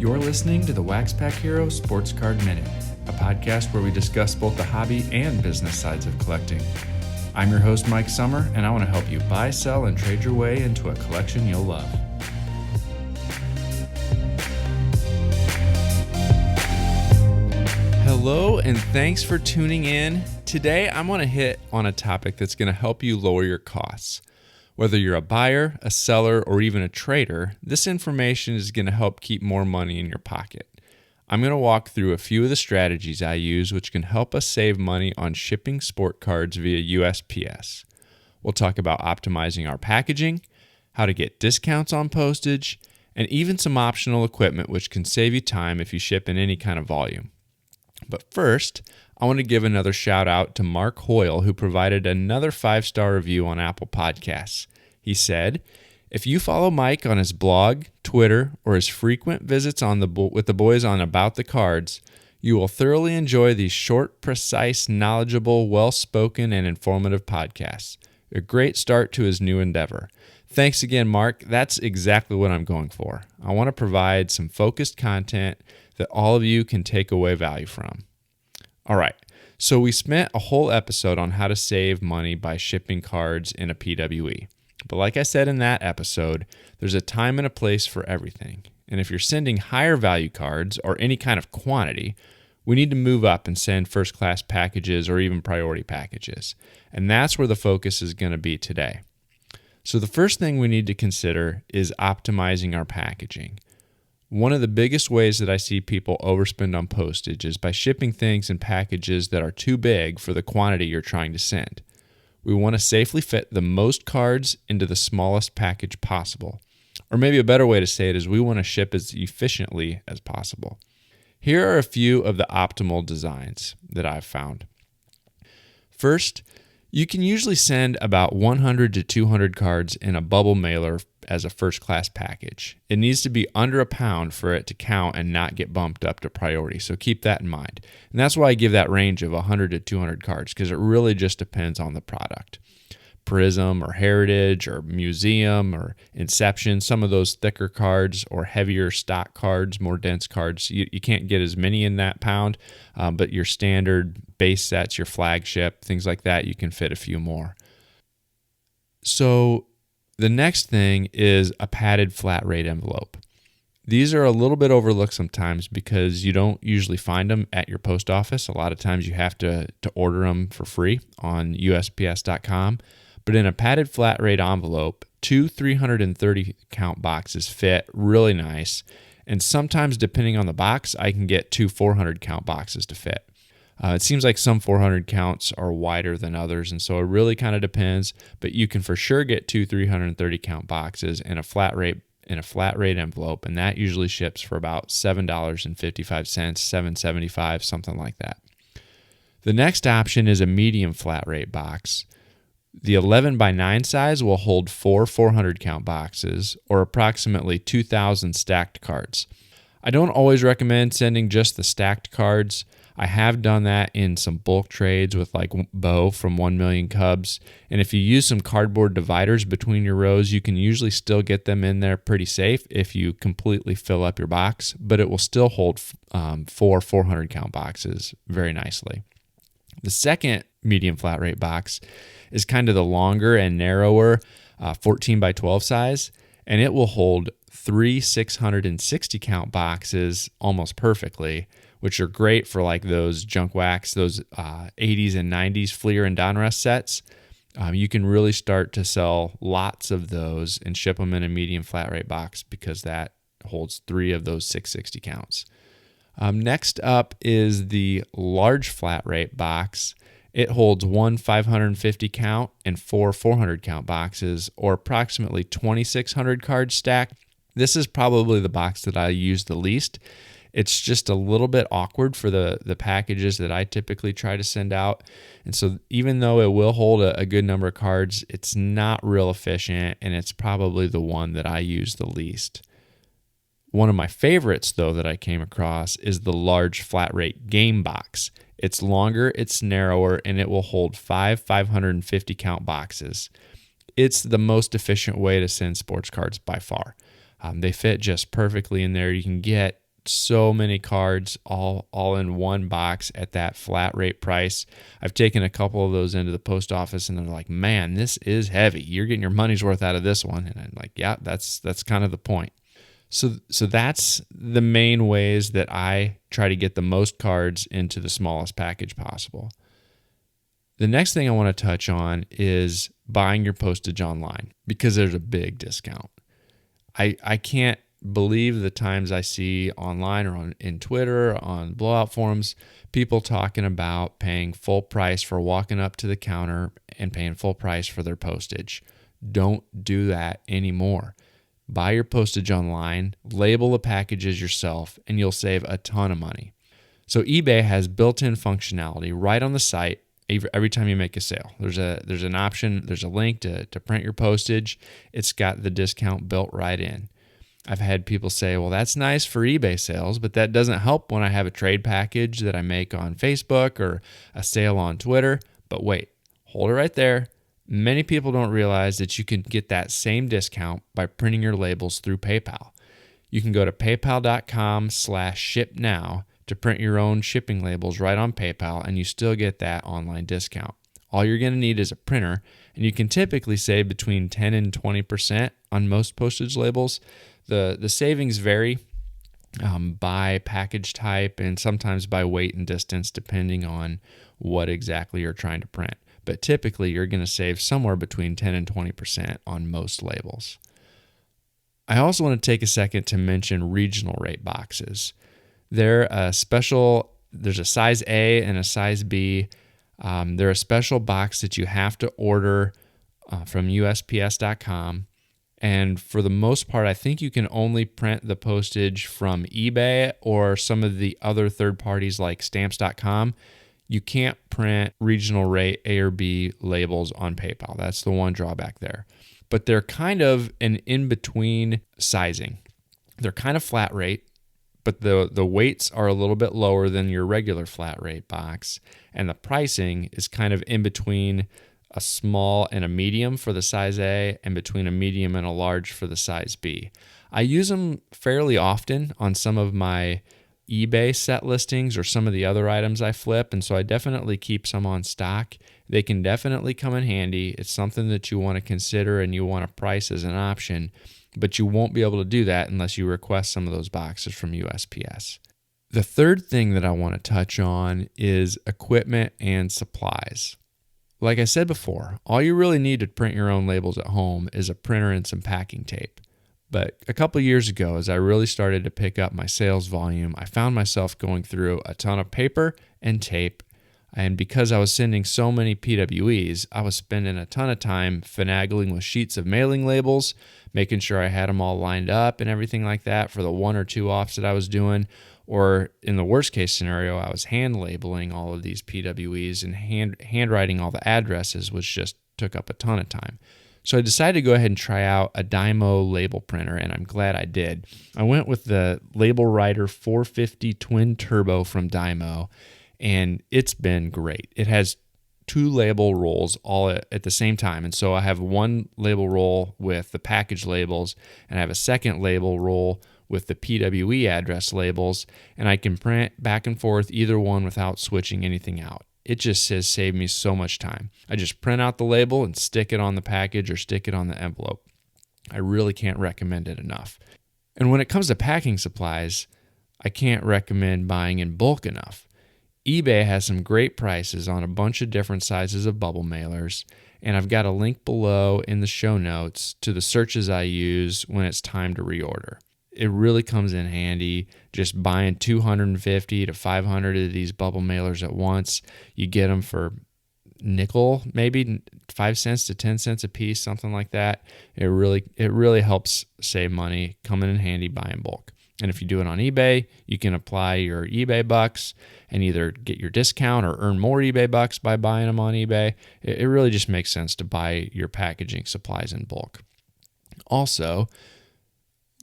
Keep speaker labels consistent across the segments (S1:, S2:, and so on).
S1: You're listening to the WaxPackHero Sports Card Minute, a podcast where we discuss both the hobby and business sides of collecting. I'm your host, Mike Sommer, and I want to help you buy, sell, and trade your way into a collection you'll love. Hello, and thanks for tuning in. Today, I'm going to hit on a topic that's going to help you lower your costs. Whether you're a buyer, a seller, or even a trader, this information is going to help keep more money in your pocket. I'm going to walk through a few of the strategies I use which can help us save money on shipping sport cards via USPS. We'll talk about optimizing our packaging, how to get discounts on postage, and even some optional equipment which can save you time if you ship in any kind of volume. But first, I want to give another shout out to Mark Hoyle, who provided another 5-star review on Apple Podcasts. He said, "If you follow Mike on his blog, Twitter, or his frequent visits with the boys on About the Cards, you will thoroughly enjoy these short, precise, knowledgeable, well-spoken, and informative podcasts. A great start to his new endeavor." Thanks again, Mark. That's exactly what I'm going for. I want to provide some focused content that all of you can take away value from. All right, so we spent a whole episode on how to save money by shipping cards in a PWE. But like I said in that episode, there's a time and a place for everything. And if you're sending higher value cards or any kind of quantity, we need to move up and send first class packages or even priority packages. And that's where the focus is going to be today. So the first thing we need to consider is optimizing our packaging. One of the biggest ways that I see people overspend on postage is by shipping things in packages that are too big for the quantity you're trying to send. We want to safely fit the most cards into the smallest package possible. Or maybe a better way to say it is we want to ship as efficiently as possible. Here are a few of the optimal designs that I've found. First, you can usually send about 100 to 200 cards in a bubble mailer as a first-class package. It needs to be under a pound for it to count and not get bumped up to priority, so keep that in mind. And that's why I give that range of 100 to 200 cards, because it really just depends on the product. Prism or Heritage or Museum or Inception, some of those thicker cards or heavier stock cards, more dense cards, you can't get as many in that pound, but your standard base sets, your flagship, things like that, you can fit a few more. So the next thing is a padded flat rate envelope. These are a little bit overlooked sometimes because you don't usually find them at your post office. A lot of times you have to order them for free on USPS.com. But in a padded flat rate envelope, 2 330 count boxes fit really nice. And sometimes, depending on the box, I can get 2 400 count boxes to fit. It seems like some 400 counts are wider than others, and so it really kind of depends. But you can for sure get 2 330 count boxes in a flat rate envelope, and that usually ships for about $7.55, $7.75, something like that. The next option is a medium flat rate box. The 11 by 9 size will hold 4 400 count boxes, or approximately 2,000 stacked cards. I don't always recommend sending just the stacked cards. I have done that in some bulk trades with like Bo from 1 Million Cubs. And if you use some cardboard dividers between your rows, you can usually still get them in there pretty safe if you completely fill up your box, but it will still hold 4 400 count boxes very nicely. The second medium flat rate box is kind of the longer and narrower 14 by 12 size, and it will hold 3 660 count boxes almost perfectly, which are great for like those junk wax, those 80s and 90s Fleer and Donruss sets. You can really start to sell lots of those and ship them in a medium flat rate box because that holds 3 of those 660 counts. Next up is the large flat rate box. It holds 1 550 count and 4 400 count boxes, or approximately 2,600 cards stacked. This is probably the box that I use the least. It's just a little bit awkward for the packages that I typically try to send out. And so even though it will hold a good number of cards, it's not real efficient, and it's probably the one that I use the least. One of my favorites, though, that I came across is the large flat rate game box. It's longer, it's narrower, and it will hold 5 550 count boxes. It's the most efficient way to send sports cards by far. They fit just perfectly in there. You can get so many cards all in one box at that flat rate price. I've taken a couple of those into the post office and they're like, man, this is heavy. You're getting your money's worth out of this one. And I'm like, yeah, that's kind of the point. So that's the main ways that I try to get the most cards into the smallest package possible. The next thing I want to touch on is buying your postage online because there's a big discount. I can't believe the times I see online or in Twitter, on blowout forums, people talking about paying full price for walking up to the counter and paying full price for their postage. Don't do that anymore. Buy your postage online, label the packages yourself, and you'll save a ton of money. So eBay has built-in functionality right on the site. Every time you make a sale, there's an option, there's a link to print your postage. It's got the discount built right in. I've had people say, well, that's nice for eBay sales, but that doesn't help when I have a trade package that I make on Facebook or a sale on Twitter. But wait, hold it right there. Many people don't realize that you can get that same discount by printing your labels through PayPal. You can go to paypal.com/shipnow to print your own shipping labels right on PayPal, and you still get that online discount. All you're going to need is a printer, and you can typically save between 10 and 20% on most postage labels. The savings vary by package type and sometimes by weight and distance, depending on what exactly you're trying to print. But typically, you're going to save somewhere between 10 and 20% on most labels. I also want to take a second to mention regional rate boxes. They're there's a size A and a size B. They're a special box that you have to order from USPS.com. And for the most part, I think you can only print the postage from eBay or some of the other third parties like Stamps.com. You can't print regional rate A or B labels on PayPal. That's the one drawback there. But they're kind of an in-between sizing. They're kind of flat rate, but the weights are a little bit lower than your regular flat rate box. And the pricing is kind of in between a small and a medium for the size A and between a medium and a large for the size B. I use them fairly often on some of my eBay set listings or some of the other items I flip, and so I definitely keep some on stock. They can definitely come in handy. It's something that you want to consider and you want to price as an option, but you won't be able to do that unless you request some of those boxes from USPS. The third thing that I want to touch on is equipment and supplies. Like I said before, all you really need to print your own labels at home is a printer and some packing tape. But a couple years ago, as I really started to pick up my sales volume, I found myself going through a ton of paper and tape. And because I was sending so many PWEs, I was spending a ton of time finagling with sheets of mailing labels, making sure I had them all lined up and everything like that for the one or two offs that I was doing. Or in the worst case scenario, I was hand labeling all of these PWEs and handwriting all the addresses, which just took up a ton of time. So I decided to go ahead and try out a Dymo label printer, and I'm glad I did. I went with the Label Writer 450 Twin Turbo from Dymo, and it's been great. It has two label rolls all at the same time. And so I have one label roll with the package labels, and I have a second label roll with the PWE address labels, and I can print back and forth either one without switching anything out. It just has saved me so much time. I just print out the label and stick it on the package or stick it on the envelope. I really can't recommend it enough. And when it comes to packing supplies, I can't recommend buying in bulk enough. eBay has some great prices on a bunch of different sizes of bubble mailers, and I've got a link below in the show notes to the searches I use when it's time to reorder. It really comes in handy just buying 250 to 500 of these bubble mailers at once. You get them for nickel, maybe 5 cents to 10 cents a piece, something like that. It really helps save money, coming in handy buying bulk. And if you do it on eBay, you can apply your eBay bucks and either get your discount or earn more eBay bucks by buying them on eBay. It really just makes sense to buy your packaging supplies in bulk. Also,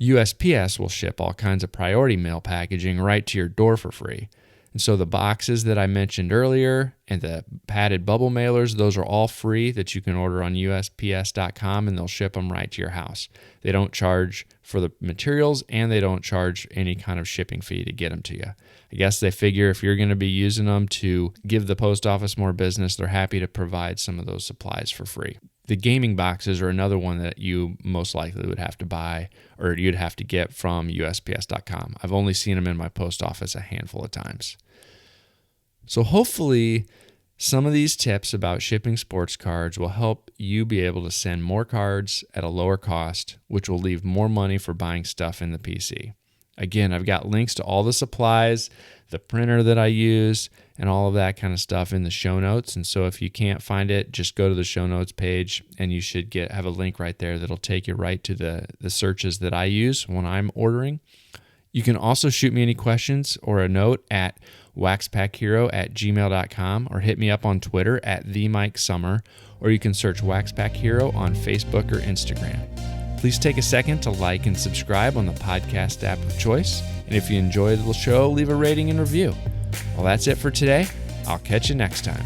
S1: USPS will ship all kinds of priority mail packaging right to your door for free. And so the boxes that I mentioned earlier and the padded bubble mailers, those are all free that you can order on USPS.com, and they'll ship them right to your house. They don't charge for the materials, and they don't charge any kind of shipping fee to get them to you. I guess they figure if you're going to be using them to give the post office more business, they're happy to provide some of those supplies for free. The gaming boxes are another one that you most likely would have to buy, or you'd have to get from USPS.com. I've only seen them in my post office a handful of times. So hopefully some of these tips about shipping sports cards will help you be able to send more cards at a lower cost, which will leave more money for buying stuff in the PC. Again, I've got links to all the supplies, the printer that I use, and all of that kind of stuff in the show notes. And so if you can't find it, just go to the show notes page, and you should have a link right there that'll take you right to the searches that I use when I'm ordering. You can also shoot me any questions or a note at WaxPackHero@gmail.com, or hit me up on Twitter at @TheMikeSummer, or you can search WaxPackHero on Facebook or Instagram. Please take a second to like and subscribe on the podcast app of choice. And if you enjoyed the show, leave a rating and review. Well, that's it for today. I'll catch you next time.